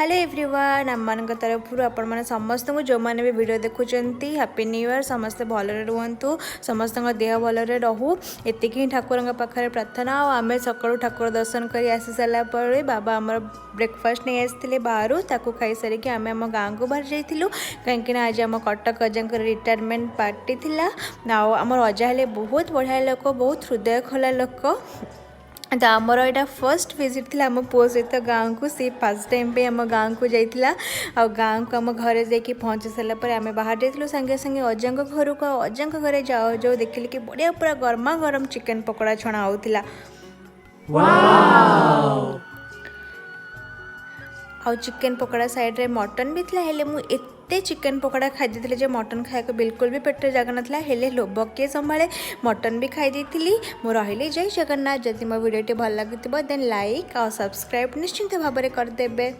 Hello everyone आम मान तरफ आपण मैंने समस्त को जो मैंने भी वीडियो देखुंट हैप्पी न्यू ईयर समस्ते भलरे रुहतु समस्त देह भलरे रहू एतिक ही ठाकुर पाखे प्रार्थना आम सकालू ठाकुर दर्शन कर आसी सारापर बाबा आम ब्रेकफास्ट नहीं आसते बाहर ताकू खाई सारिक आम आम गाँव को बाहर जाइलु कहीं आज आम कटक अजा रिटायरमेंट पार्टी थिला आम अजा हेले बहुत बढ़िया लोक बहुत हृदय खोला लोक तो आमर यहाँ फर्स्ट विजिट थी आम पुओ सहित गाँव को सी फर्स्ट टाइम पे आम गाँव को जाइला आ गाँव को आम घरे जाकि पहुँची सारापर आम बाहर जाइलु संगे संगे अजा घर को अजा घर जाओ जो देखिले कि बढ़िया पूरा गरमा गरम चिकेन पकोड़ा छणा होता आ चिकेन पकोड़ा साइड रे मटन भी था हेले मु एते चिकेन पकोड़ा खाई देथिले जे मटन खाए बिल्कुल भी पेट जगह नाला हेले लोभ किए संभाले मटन भी खाई देथिली मु रहिले जय जगन्नाथ जदि मो वीडियो भल लगी देन लाइक और सब्सक्राइब निश्चिंत भाव में करदेबे।